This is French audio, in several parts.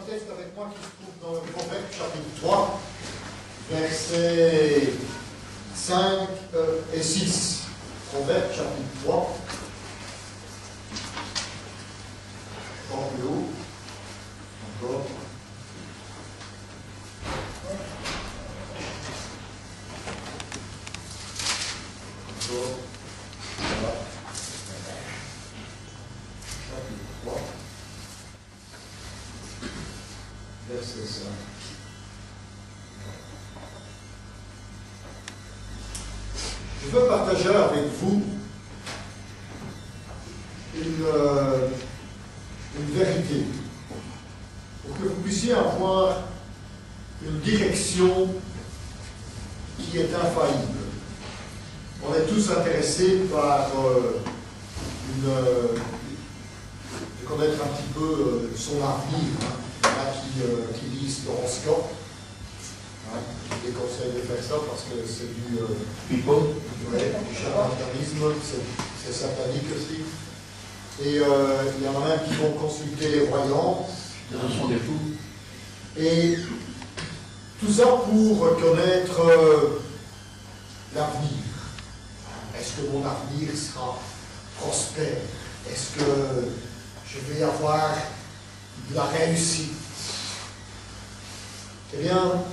texte avec moi qui se trouve dans le Proverbe chapitre 3, versets 5 et 6. Proverbe chapitre 3. Encore plus haut. Encore. Encore. Voilà. Chapitre 3. Verset 5. Je veux partager avec vous une vérité pour que vous puissiez avoir une direction qui est infaillible. On est tous intéressés par de connaître un petit peu son avenir. Qui lisent l'horoscope. Je déconseille de faire ça parce que c'est du charlatanisme, c'est satanique aussi. Et il y en a même qui vont consulter les voyants. Et tout ça pour connaître l'avenir. Est-ce que mon avenir sera prospère? Est-ce que je vais avoir de la réussite? Eh bien,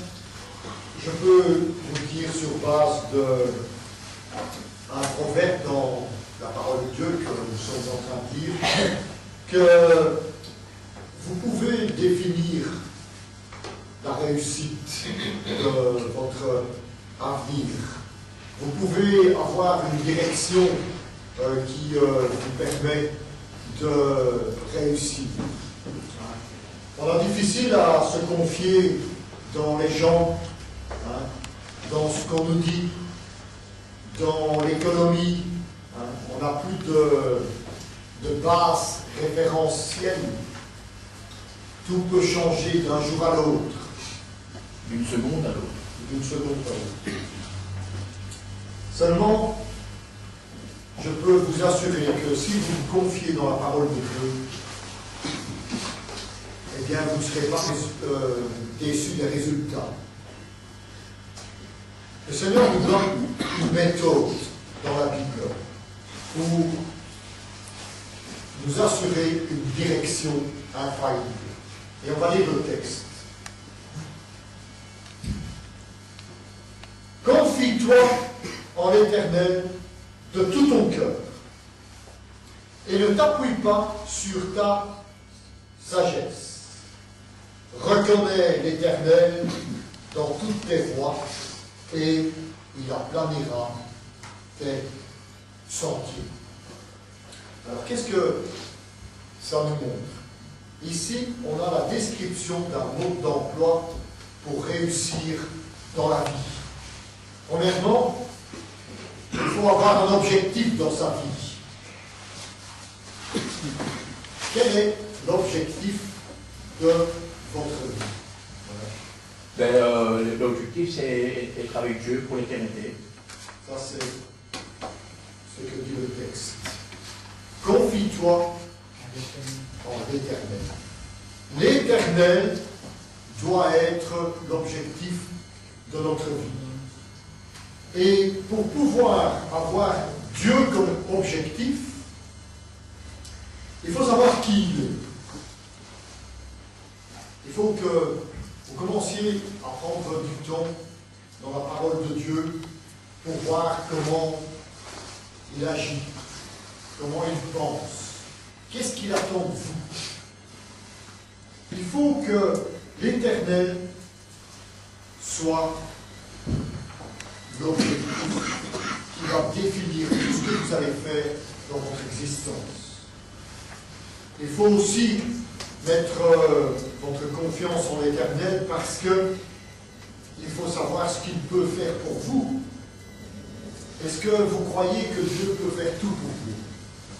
je peux vous dire sur base d'un proverbe dans la parole de Dieu que nous sommes en train de lire, que vous pouvez définir la réussite de votre avenir. Vous pouvez avoir une direction qui vous permet de réussir. On a difficile à se confier dans les gens, dans ce qu'on nous dit, dans l'économie. On n'a plus de base référentielle. Tout peut changer d'un jour à l'autre. D'une seconde à l'autre. D'une seconde à l'autre. Seulement, je peux vous assurer que si vous vous confiez dans la parole de Dieu, eh bien, vous ne serez pas déçus des résultats. Le Seigneur nous donne une méthode dans la Bible pour nous assurer une direction infaillible. Et on va lire le texte. Confie-toi en l'Éternel de tout ton cœur et ne t'appuie pas sur ta sagesse. Reconnais l'Éternel dans toutes tes voies et il aplanira tes sentiers. Alors, qu'est-ce que ça nous montre? Ici, on a la description d'un mode d'emploi pour réussir dans la vie. Premièrement, il faut avoir un objectif dans sa vie. Quel est l'objectif de votre vie? L'objectif, c'est être avec Dieu pour l'éternité. Ça, c'est ce que dit le texte. Confie-toi en l'Éternel. L'Éternel doit être l'objectif de notre vie. Et pour pouvoir avoir Dieu comme objectif, il faut savoir qui il est. Il faut que vous commenciez à prendre du temps dans la parole de Dieu pour voir comment il agit, comment il pense, qu'est-ce qu'il attend de vous. Il faut que l'Éternel soit l'objectif qui va définir tout ce que vous allez faire dans votre existence. Il faut aussi mettre votre confiance en l'Éternel parce que il faut savoir ce qu'il peut faire pour vous. Est-ce que vous croyez que Dieu peut faire tout pour vous?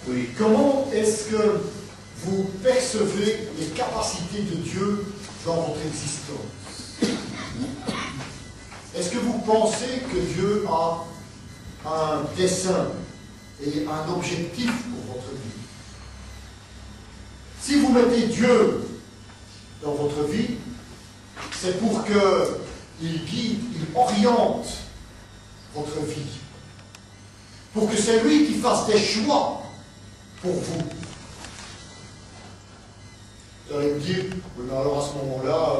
Oui. Comment est-ce que vous percevez les capacités de Dieu dans votre existence? Est-ce que vous pensez que Dieu a un dessein et un objectif pour votre vie? Si vous mettez Dieu dans votre vie, c'est pour qu'il guide, il oriente votre vie. Pour que c'est lui qui fasse des choix pour vous. Vous allez me dire, oui, mais alors à ce moment-là,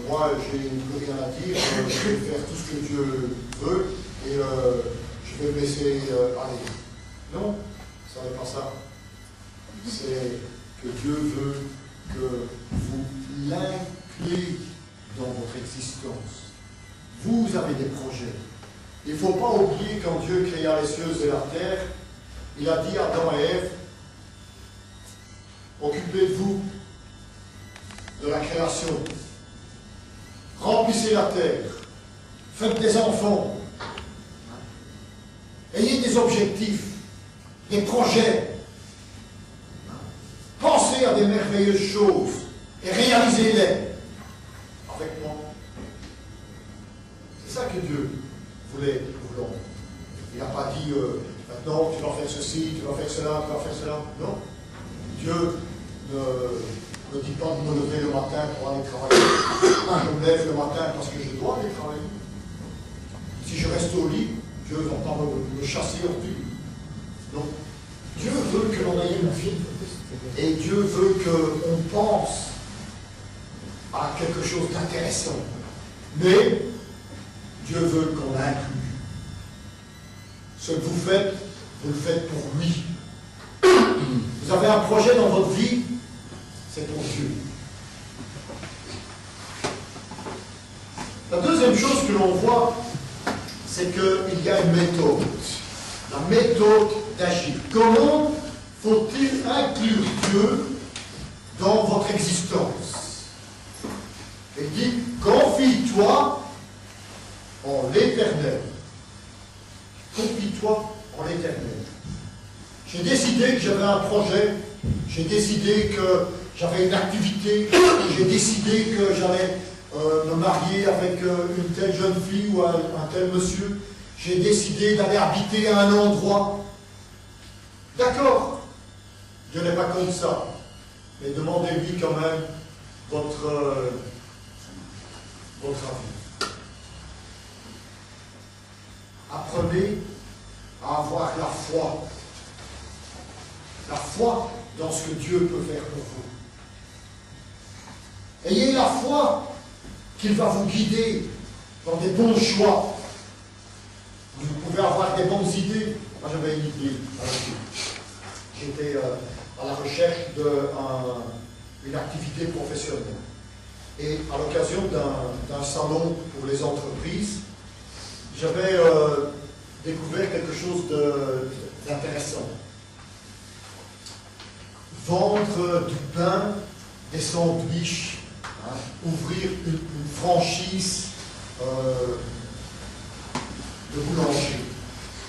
moi, je n'ai plus rien à dire, je vais faire tout ce que Dieu veut et je vais me laisser aller. Non, ce n'est pas ça. C'est que Dieu veut que vous l'incluiez dans votre existence. Vous avez des projets. Il ne faut pas oublier quand Dieu créa les cieux et la terre, il a dit à Adam et Ève, occupez-vous de la création, remplissez la terre, faites des enfants, ayez des objectifs, des projets, pensez à des merveilleuses choses et réalisez-les avec moi. C'est ça que Dieu voulait pour l'homme. Il n'a pas dit maintenant tu vas faire ceci, tu vas faire cela, tu vas faire cela. Non. Dieu ne dit pas de me lever le matin pour aller travailler. Je me lève le matin parce que je dois aller travailler. Si je reste au lit, Dieu ne va pas me chasser hors du lit. Non. Dieu veut que l'on aille une vie. Et Dieu veut qu'on pense à quelque chose d'intéressant. Mais Dieu veut qu'on l'inclue. Ce que vous le faites pour lui. Vous avez un projet dans votre vie, c'est pour Dieu. La deuxième chose que l'on voit, c'est qu'il y a une méthode. La méthode d'agir. Comment faut-il inclure Dieu dans votre existence? Il dit, confie-toi en l'Éternel. Confie-toi en l'Éternel. J'ai décidé que j'avais un projet, j'ai décidé que j'avais une activité, j'ai décidé que j'allais me marier avec une telle jeune fille ou un tel monsieur, j'ai décidé d'aller habiter à un endroit. D'accord, Dieu n'est pas comme ça, mais demandez-lui quand même votre avis. Apprenez à avoir la foi. La foi dans ce que Dieu peut faire pour vous. Ayez la foi qu'il va vous guider dans des bons choix. Vous pouvez avoir des bonnes idées. Moi j'avais une idée. J'étais à la recherche d'une activité professionnelle. Et à l'occasion d'un salon pour les entreprises, j'avais découvert quelque chose d'intéressant. Vendre du pain, des sandwichs, ouvrir une franchise de boulanger.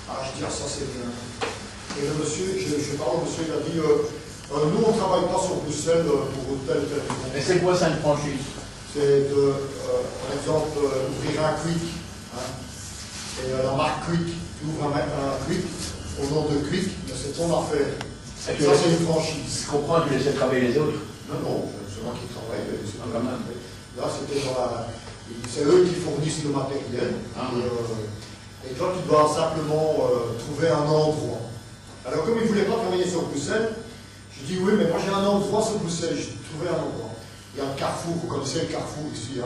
Je dis, ça c'est bien. Et le monsieur, je parle au monsieur, il a dit, nous on ne travaille pas sur Bruxelles pour telle raison. Mais c'est quoi ça une franchise? C'est par exemple, ouvrir un Quick. Et la marque Quick, tu ouvres un Quick, au nom de Quick, c'est ton affaire. Ça, c'est une franchise. Je comprends que tu laisses travailler les autres. Non, c'est moi qui travaille. Quand même. Là, c'est eux qui fournissent le matériel. Et toi, tu dois simplement trouver un endroit. Alors, comme ils ne voulaient pas travailler sur Bruxelles, je dis oui, mais moi j'ai un endroit sur Bruxelles, j'ai trouvé un endroit. Il y a un carrefour, vous connaissez le carrefour ici.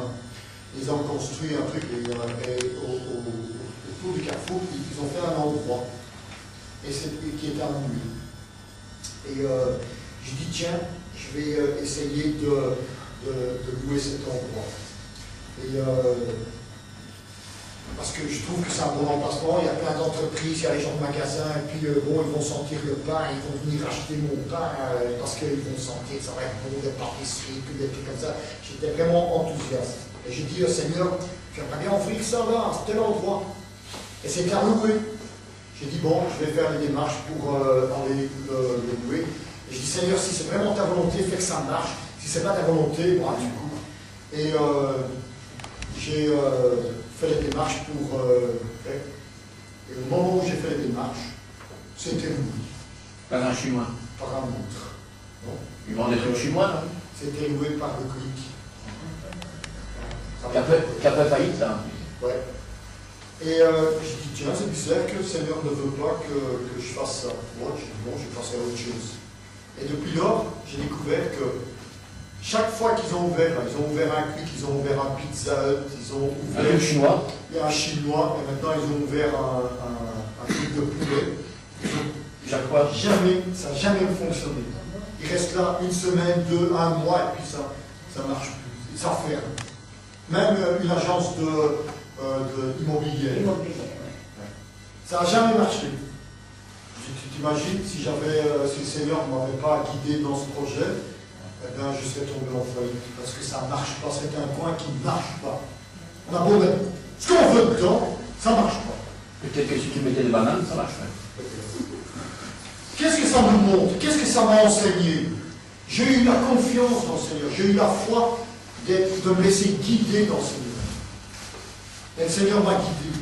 Ils ont construit un truc et autour du carrefour, ils ont fait un endroit. Et qui est à louer. Et je dis tiens, je vais essayer de louer cet endroit. Et parce que je trouve que c'est un bon emplacement, il y a plein d'entreprises, il y a les gens de magasins, et puis bon, ils vont sentir le pain, ils vont venir acheter mon pain, parce qu'ils vont sentir que ça va être bon, des pâtisseries, puis des trucs comme ça. J'étais vraiment enthousiaste. Et j'ai dit au Seigneur, j'aimerais bien ouvrir ça là, à tel endroit. Et c'est à louer. J'ai dit, bon, je vais faire les démarches pour aller le louer. Et je dis, Seigneur, si c'est vraiment ta volonté, fais que ça marche. Si c'est pas ta volonté, bon, du coup. Et j'ai fait les démarches pour... et au moment où j'ai fait les démarches, c'était loué. Par un chinois. Par un autre. Ils vendent des trucs chinois, non? C'était loué par le Quick. Qui a fait faillite, ça. Ouais. Et je dis, tiens, c'est bizarre que le Seigneur ne veut pas que je fasse ça. Moi, je dis, non, je vais passer à autre chose. Et depuis lors, j'ai découvert que chaque fois qu'ils ont ouvert un Quick, ils ont ouvert un Pizza Hut, ils ont ouvert Un chinois. un chinois, et maintenant ils ont ouvert un truc de poulet. Chaque fois. Ça n'a jamais fonctionné. Il reste là une semaine, 2, 1 mois, et puis ça ne marche plus. Ça ferme. Même une agence immobilière. Ça n'a jamais marché. Tu t'imagines, si le Seigneur ne m'avait pas guidé dans ce projet, eh bien, je serais tombé en faillite. Parce que ça ne marche pas. C'est un coin qui ne marche pas. On a beau mettre ce qu'on veut dedans, ça ne marche pas. Peut-être que si tu mettais des bananes, ça marcherait. Qu'est-ce que ça me montre? Qu'est-ce que ça m'a enseigné? J'ai eu la confiance dans le Seigneur. J'ai eu la foi de me laisser guider dans le Seigneur. Et le Seigneur m'a guidé.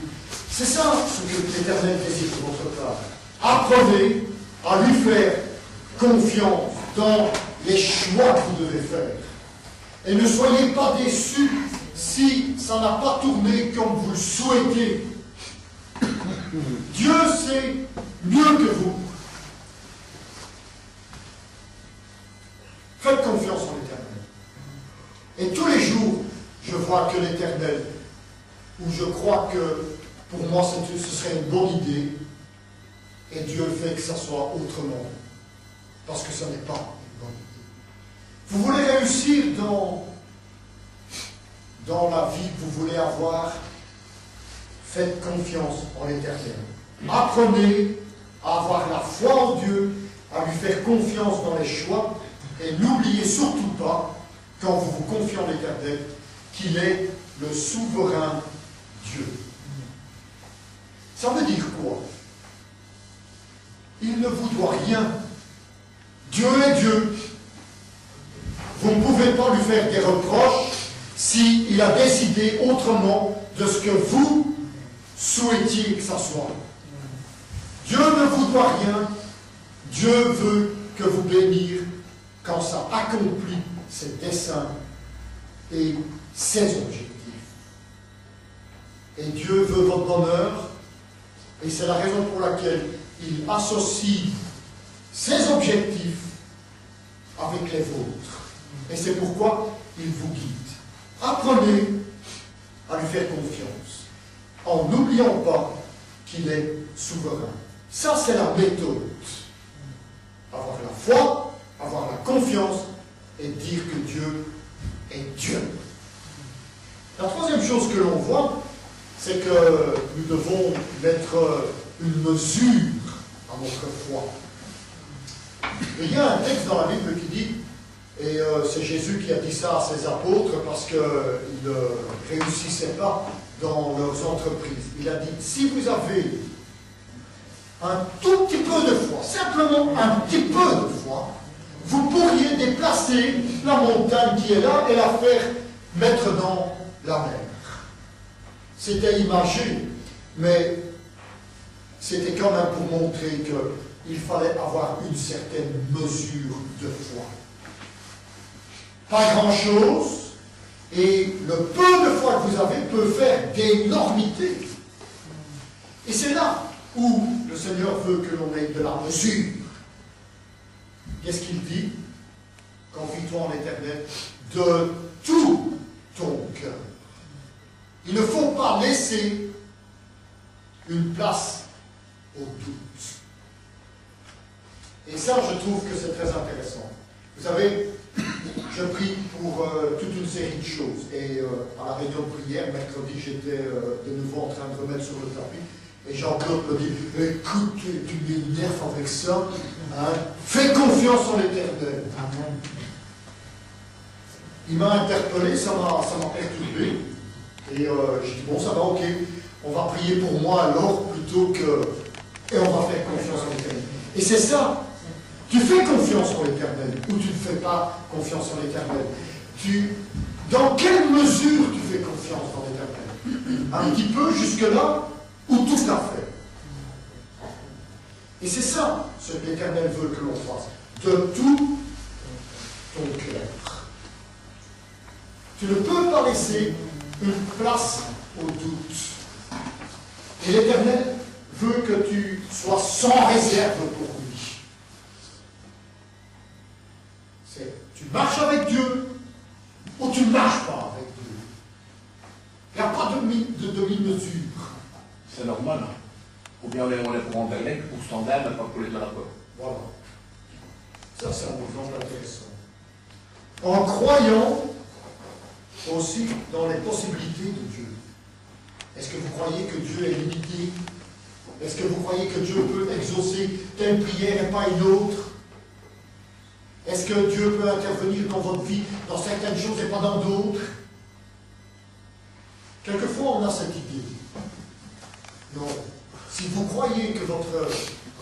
C'est ça ce que l'Éternel désire de votre part. Apprenez à lui faire confiance dans les choix que vous devez faire. Et ne soyez pas déçus si ça n'a pas tourné comme vous le souhaitez. Dieu sait mieux que vous. Faites confiance en l'Éternel. Et tous les jours, je vois que l'Éternel, où je crois que pour moi ce serait une bonne idée, et Dieu fait que ça soit autrement. Parce que ce n'est pas une bonne idée. Vous voulez réussir dans la vie que vous voulez avoir, faites confiance en l'Éternel. Apprenez à avoir la foi en Dieu, à lui faire confiance dans les choix, et n'oubliez surtout pas, quand vous vous confiez en l'Éternel, qu'il est le souverain Dieu. Ça veut dire quoi? Il ne vous doit rien. Dieu est Dieu. Vous ne pouvez pas lui faire des reproches s'il a décidé autrement de ce que vous souhaitiez que ça soit. Dieu ne vous doit rien. Dieu veut que vous bénir quand ça accomplit ses desseins et ses objectifs. Et Dieu veut votre bonheur, et c'est la raison pour laquelle il associe ses objectifs avec les vôtres. Et c'est pourquoi il vous guide. Apprenez à lui faire confiance, en n'oubliant pas qu'il est souverain. Ça, c'est la méthode. Avoir la foi, avoir la confiance et dire que Dieu est Dieu. La troisième chose que l'on voit, c'est que nous devons mettre une mesure à notre foi. Et il y a un texte dans la Bible qui dit, et c'est Jésus qui a dit ça à ses apôtres parce qu'ils ne réussissaient pas dans leurs entreprises. Il a dit, si vous avez un tout petit peu de foi, simplement un petit peu de foi, vous pourriez déplacer la montagne qui est là et la faire mettre dans la mer. C'était imagé, mais c'était quand même pour montrer qu'il fallait avoir une certaine mesure de foi. Pas grand-chose, et le peu de foi que vous avez peut faire d'énormités. Et c'est là où le Seigneur veut que l'on ait de la mesure. Qu'est-ce qu'il dit? Confie-toi en l'Éternel de tout ton cœur. Il ne faut pas laisser une place au doute. Et ça, je trouve que c'est très intéressant. Vous savez, je prie pour toute une série de choses. Et à la réunion de prière, mercredi, j'étais de nouveau en train de remettre sur le tapis. Et Jean-Claude me dit, écoute, tu m'énerves avec ça. Hein? Fais confiance en l'Éternel. Il m'a interpellé, ça m'a perturbé. Et j'ai dit, bon, ça va, ok. On va prier pour moi alors, plutôt que... Et on va faire confiance en l'Éternel. Et c'est ça. Tu fais confiance en l'Éternel ou tu ne fais pas confiance en l'Éternel. Dans quelle mesure tu fais confiance en l'Éternel? Un petit peu jusque-là ou tout à fait? Et c'est ça ce que l'Éternel veut que l'on fasse. De tout ton cœur. Tu ne peux pas laisser une place au doute. Et l'Éternel veut que tu sois sans réserve pour lui. Tu marches avec Dieu ou tu ne marches pas avec Dieu. Il n'y a pas de demi-mesure. C'est normal. Ou bien on est pour Anderlecht, pour Standard, mais pas pour les Dragons. Voilà. Ça, c'est un exemple intéressant. En croyant aussi dans les possibilités de Dieu. Est-ce que vous croyez que Dieu est limité? Est-ce que vous croyez que Dieu peut exaucer telle prière et pas une autre? Est-ce que Dieu peut intervenir dans votre vie dans certaines choses et pas dans d'autres? Quelquefois, on a cette idée. Non. Si vous croyez que votre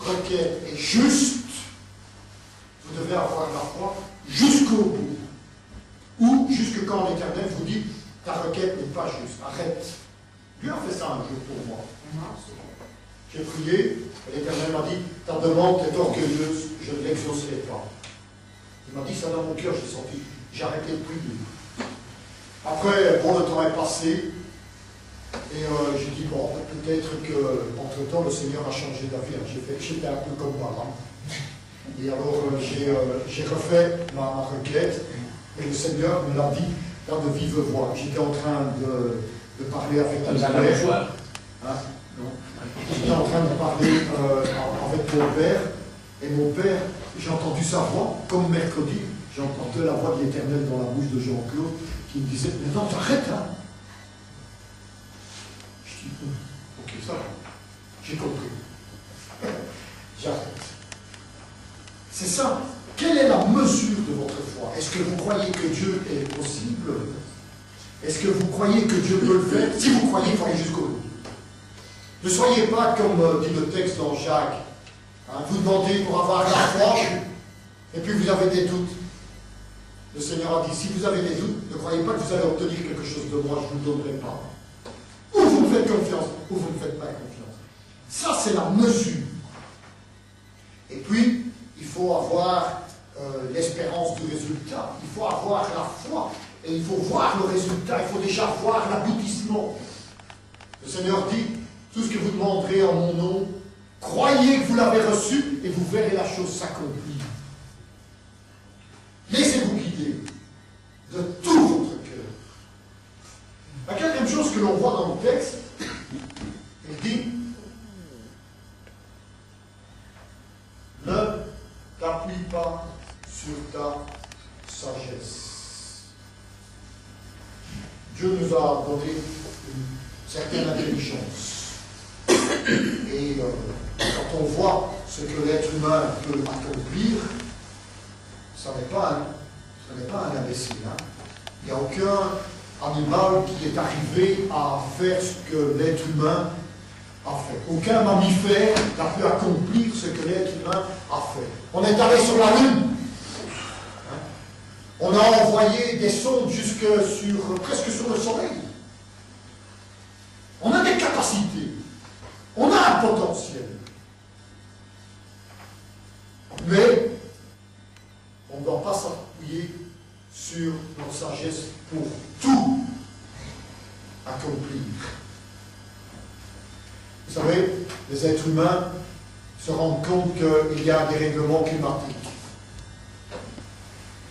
requête est juste, vous devez avoir la foi jusqu'au bout. Ou jusque quand l'Éternel vous dit, ta requête n'est pas juste, arrête. Dieu a fait ça un jour pour moi. J'ai prié, et l'Éternel m'a dit, ta demande est orgueilleuse, je ne l'exaucerai pas. Il m'a dit ça dans mon cœur, j'ai senti, j'ai arrêté de prier. Après, bon, le temps est passé, et j'ai dit, bon, peut-être qu'entre-temps, le Seigneur a changé d'avis. J'étais un peu comme Balaam. Et alors, j'ai refait ma requête, et le Seigneur me l'a dit dans de vive voix. J'étais en train de parler avec mon père. Hein? J'étais en train de parler avec mon père, et mon père, j'ai entendu sa voix, comme mercredi, j'ai entendu la voix de l'Éternel dans la bouche de Jean-Claude, qui me disait, mais non, t'arrêtes, hein. Je dis, ok, ça va, j'ai compris. J'arrête. C'est ça. Quelle est la mesure de votre foi? Est-ce que vous croyez que Dieu est possible? Est-ce que vous croyez que Dieu peut le faire? Si vous croyez, il faut aller jusqu'au bout. Ne soyez pas comme dit le texte dans Jacques. Hein, vous demandez pour avoir la foi, et puis vous avez des doutes. Le Seigneur a dit, si vous avez des doutes, ne croyez pas que vous allez obtenir quelque chose de moi, je ne vous donnerai pas. Ou vous me faites confiance, ou vous ne faites pas confiance. Ça, c'est la mesure. Et puis, il faut avoir l'espérance du résultat. Il faut avoir la foi. Et il faut voir le résultat. Il faut déjà voir l'aboutissement. Le Seigneur dit, tout ce que vous demanderez en mon nom, croyez que vous l'avez reçu et vous verrez la chose s'accomplir. Laissez-vous guider de tout votre cœur. La quatrième chose que l'on voit dans le texte, il dit, ne t'appuie pas sur ta sagesse. Dieu nous a donné une certaine intelligence. Et quand on voit ce que l'être humain peut accomplir, ce n'est pas un imbécile. Hein. Il n'y a aucun animal qui est arrivé à faire ce que l'être humain a fait. Aucun mammifère n'a pu accomplir ce que l'être humain a fait. On est allé sur la Lune. Hein. On a envoyé des sondes presque sur le Soleil. On a des capacités. On a un potentiel. Mais on ne doit pas s'appuyer sur notre sagesse pour tout accomplir. Vous savez, les êtres humains se rendent compte qu'il y a des règlements climatiques.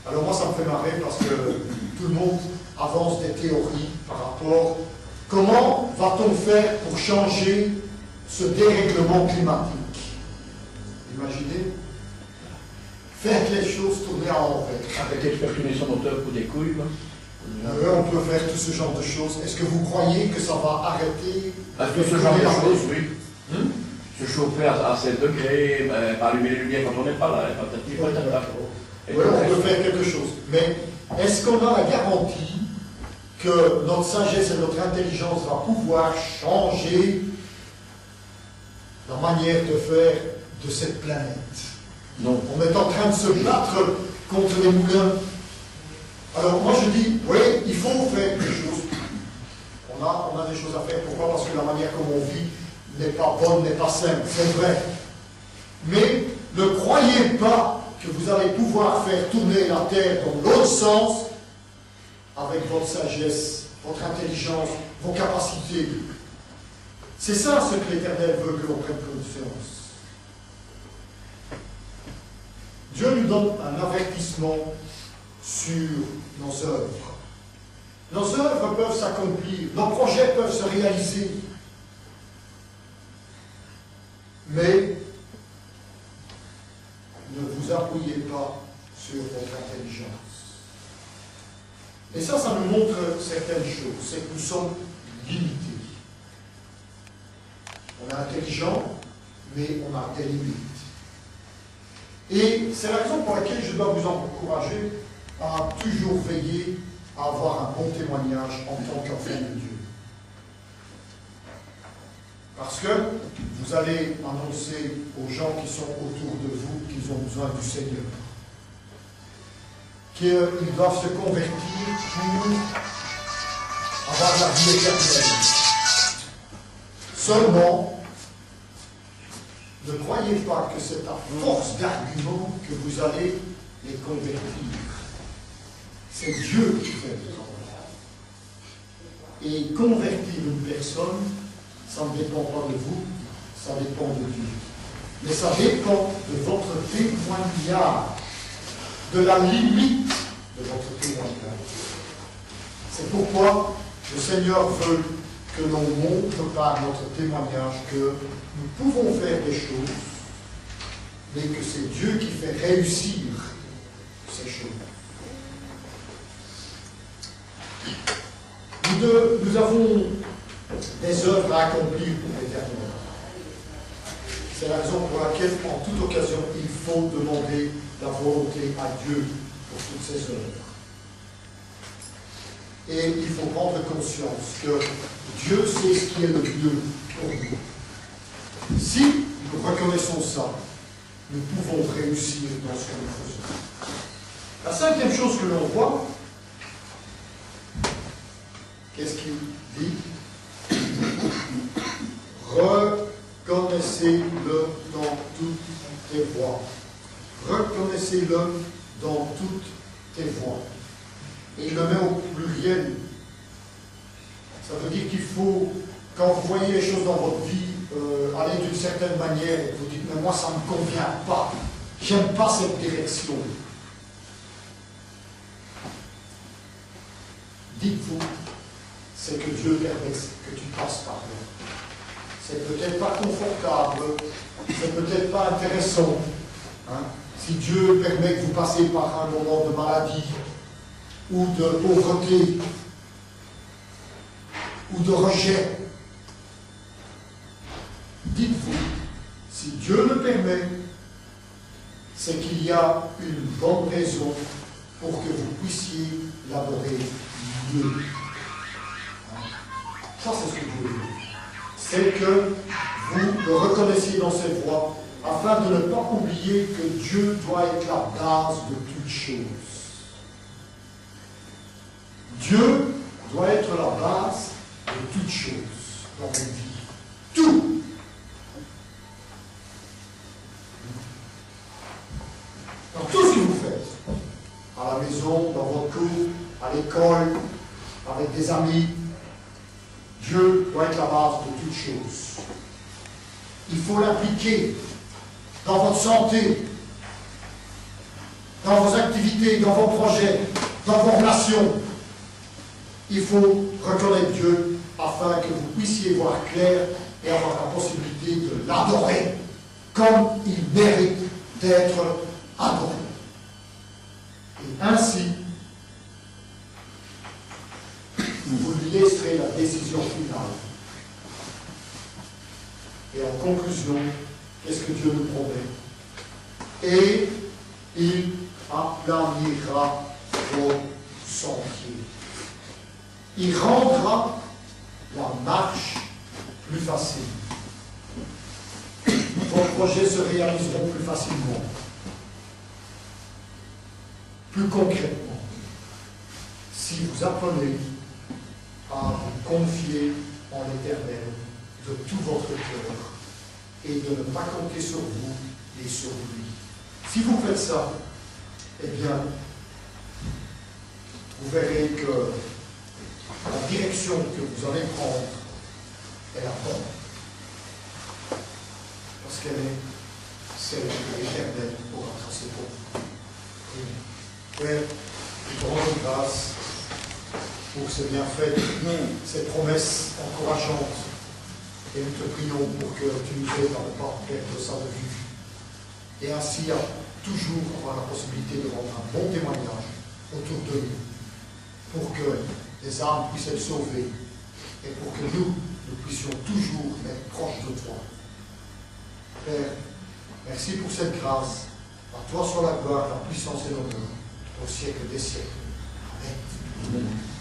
Alors moi, ça me fait marrer parce que tout le monde avance des théories par rapport à comment va-t-on faire pour changer ce dérèglement climatique. Imaginez, faire les choses tourner à l'envers. Arrêter de faire tourner son moteur pour des couilles, quoi. On peut faire tout ce genre de choses. Est-ce que vous croyez que ça va arrêter tout ce genre de choses, oui. Se chauffer à 7 degrés, pas allumer les lumières quand on n'est pas là, oui, on peut faire quelque chose. Mais est-ce qu'on a la garantie que notre sagesse et notre intelligence va pouvoir changer la manière de faire de cette planète? Non. On est en train de se battre contre les moulins. Alors moi je dis, oui, il faut faire des choses. On a des choses à faire. Pourquoi? Parce que la manière comme on vit n'est pas bonne, n'est pas simple, c'est vrai. Mais ne croyez pas que vous allez pouvoir faire tourner la terre dans l'autre sens avec votre sagesse votre intelligence, vos capacités. C'est ça ce que l'Éternel veut que l'on prenne conscience. Dieu nous donne un avertissement sur nos œuvres. Nos œuvres peuvent s'accomplir, nos projets peuvent se réaliser. Mais ne vous appuyez pas sur votre intelligence. Et ça nous montre certaines choses. C'est que nous sommes limités. On est intelligent, mais on a des limites. Et c'est la raison pour laquelle je dois vous encourager à toujours veiller à avoir un bon témoignage en tant qu'enfant de Dieu. Parce que vous allez annoncer aux gens qui sont autour de vous qu'ils ont besoin du Seigneur. Qu'ils doivent se convertir pour avoir la vie éternelle. Seulement, ne croyez pas que c'est à force d'arguments que vous allez les convertir. C'est Dieu qui fait le travail. Et convertir une personne, ça ne dépend pas de vous, ça dépend de Dieu. Mais ça dépend de votre témoignage, de la limite de votre témoignage. C'est pourquoi le Seigneur veut que l'on montre par notre témoignage que nous pouvons faire des choses, mais que c'est Dieu qui fait réussir ces choses. Nous avons des œuvres à accomplir pour l'Éternel. C'est la raison pour laquelle, en toute occasion, il faut demander la volonté à Dieu pour toutes ces œuvres. Et il faut prendre conscience que Dieu sait ce qui est le mieux pour nous. Si nous reconnaissons ça, nous pouvons réussir dans ce que nous faisons. La cinquième chose que l'on voit, qu'est-ce qu'il dit? Reconnaissez-le dans toutes tes voies. Reconnaissez-le dans toutes tes voies. Et il le met au pluriel. Ça veut dire qu'il faut, quand vous voyez les choses dans votre vie, aller d'une certaine manière, et vous dites, mais moi ça ne me convient pas. J'aime pas cette direction. Dites-vous, c'est que Dieu permet que tu passes par là. C'est peut-être pas confortable, c'est peut-être pas intéressant. Hein? Si Dieu permet que vous passiez par un moment de maladie, ou de pauvreté, ou de rejet, dites-vous, si Dieu le permet, c'est qu'il y a une bonne raison pour que vous puissiez l'adorer mieux. Ça, c'est ce que Dieu veut. C'est que vous le reconnaissiez dans ses voies, afin de ne pas oublier que Dieu doit être la base de toutes choses. Dieu doit être la base de toutes choses dans votre vie. Tout. Dans tout ce que vous faites, à la maison, dans votre cours, à l'école, avec des amis, Dieu doit être la base de toutes choses. Il faut l'appliquer dans votre santé, dans vos activités, dans vos projets, dans vos relations. Il faut reconnaître Dieu afin que vous puissiez voir clair et avoir la possibilité de l'adorer comme il mérite d'être adoré. Et ainsi, vous lui laisserez la décision finale. Et en conclusion, qu'est-ce que Dieu nous promet? Et il aplanira vos sentiers. Il rendra la marche plus facile. Vos projets se réaliseront plus facilement, plus concrètement, si vous apprenez à vous confier en l'Éternel de tout votre cœur et de ne pas compter sur vous et sur lui. Si vous faites ça, eh bien, vous verrez que la direction que vous allez prendre est la bonne. Parce qu'elle est celle que l'Éternel aura tracée pour vous. Père, nous te rendons grâce pour ces bienfaits, ces promesses encourageantes. Et nous te prions pour que tu nous aides à ne pas perdre ça de vue. Et ainsi à toujours avoir la possibilité de rendre un bon témoignage autour de nous, pour que les âmes puissent être sauvées et pour que nous puissions toujours être proches de toi. Père, merci pour cette grâce. À toi soit la gloire, la puissance et l'honneur au siècle des siècles. Amen.